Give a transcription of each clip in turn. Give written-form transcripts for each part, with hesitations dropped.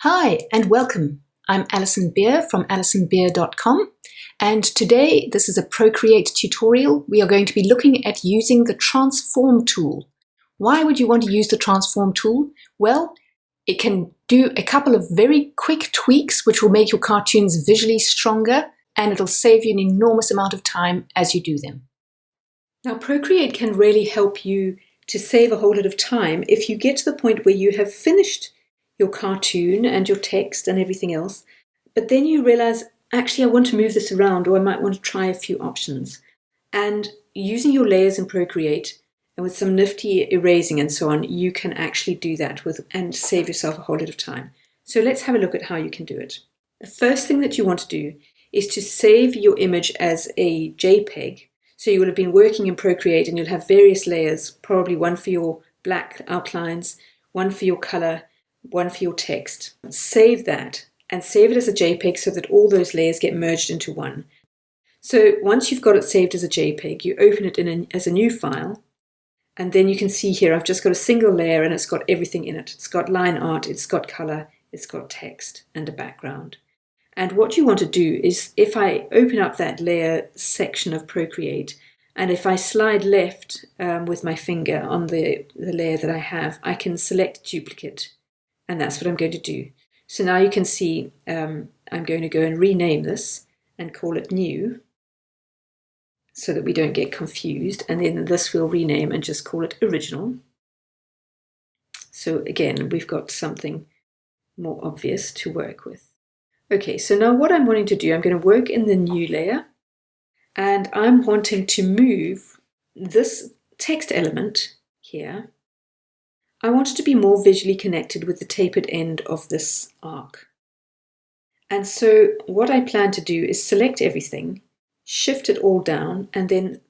Hi and welcome. I'm Alison Beere from alisonbeere.com, and today this is a Procreate tutorial. We are going to be looking at using the transform tool. Why would you want to use the transform tool? Well, it can do a couple of very quick tweaks which will make your cartoons visually stronger, and it'll save you an enormous amount of time as you do them. Now, Procreate can really help you to save a whole lot of time if you get to the point where you have finished your cartoon and your text and everything else, but then you realize, actually, I want to move this around, or I might want to try a few options. And using your layers in Procreate and with some nifty erasing and so on, you can actually do that and save yourself a whole lot of time. So let's have a look at how you can do it. The first thing that you want to do is to save your image as a JPEG. So you will have been working in Procreate and you'll have various layers, probably one for your black outlines, one for your color, one for your text. Save that and save it as a JPEG so that all those layers get merged into one. So once you've got it saved as a JPEG, you open it as a new file, and then you can see here I've just got a single layer and it's got everything in it. It's got line art, it's got color, it's got text and a background. And what you want to do is, if I open up that layer section of Procreate, and if I slide left with my finger on the layer that I have, I can select duplicate. And that's what I'm going to do. So now you can see I'm going to go and rename this and call it new so that we don't get confused. And then this we'll rename and just call it original. So again, we've got something more obvious to work with. Okay, so now what I'm wanting to do, I'm going to work in the new layer, and I'm wanting to move this text element here. I want it to be more visually connected with the tapered end of this arc. And so what I plan to do is select everything, shift it all down, and then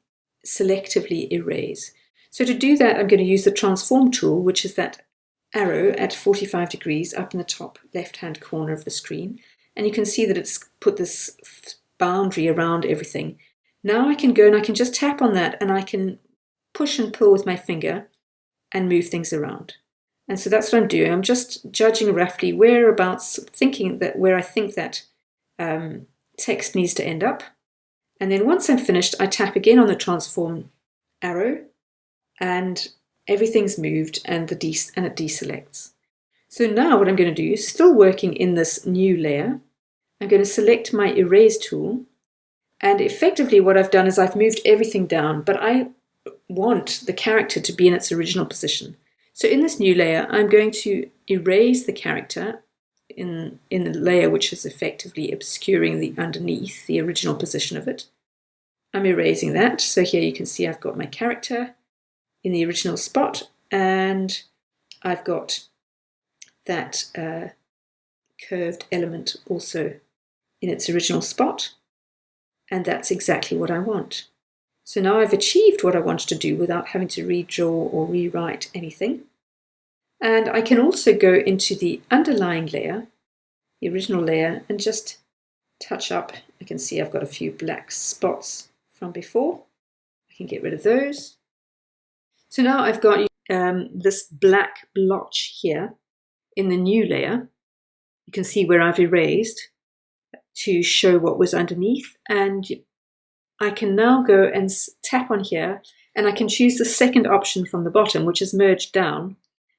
selectively erase. So to do that, I'm going to use the transform tool, which is that arrow at 45 degrees up in the top left-hand corner of the screen. And you can see that it's put this boundary around everything. Now I can go and I can just tap on that and I can push and pull with my finger and move things around. And so that's what I'm doing. I'm just judging roughly whereabouts, where I think that text needs to end up. And then once I'm finished, I tap again on the transform arrow and everything's moved and it deselects. So now what I'm going to do is, still working in this new layer, I'm going to select my erase tool, and effectively what I've done is I've moved everything down, but I want the character to be in its original position. So in this new layer, I'm going to erase the character in the layer which is effectively obscuring the underneath, the original position of it. I'm erasing that. So here you can see I've got my character in the original spot, and I've got that curved element also in its original spot, and that's exactly what I want. So now I've achieved what I wanted to do without having to redraw or rewrite anything. And I can also go into the underlying layer, the original layer, and just touch up. I can see I've got a few black spots from before. I can get rid of those. So now I've got this black blotch here in the new layer. You can see where I've erased to show what was underneath, and I can now go and tap on here, and I can choose the second option from the bottom, which is merged down,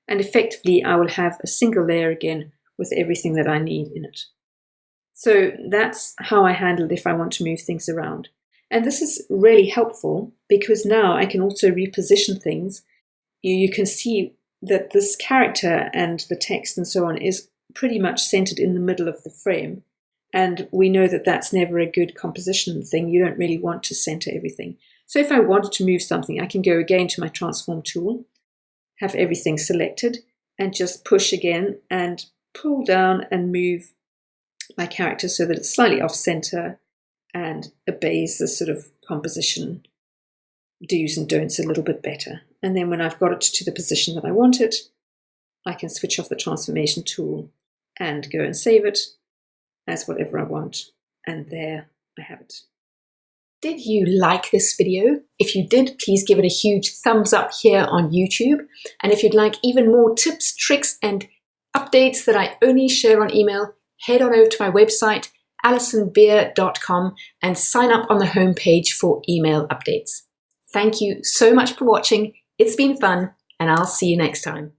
and effectively I will have a single layer again with everything that I need in it. So that's how I handle it if I want to move things around. And this is really helpful because now I can also reposition things. You can see that this character and the text and so on is pretty much centered in the middle of the frame. And we know that that's never a good composition thing. You don't really want to center everything. So if I wanted to move something, I can go again to my transform tool, have everything selected, and just push again and pull down and move my character so that it's slightly off center and obeys the sort of composition do's and don'ts a little bit better. And then when I've got it to the position that I want it, I can switch off the transformation tool and go and save it as whatever I want. And there I have it. Did you like this video? If you did, please give it a huge thumbs up here on YouTube. And if you'd like even more tips, tricks, and updates that I only share on email, head on over to my website, alisonbeere.com, and sign up on the homepage for email updates. Thank you so much for watching. It's been fun, and I'll see you next time.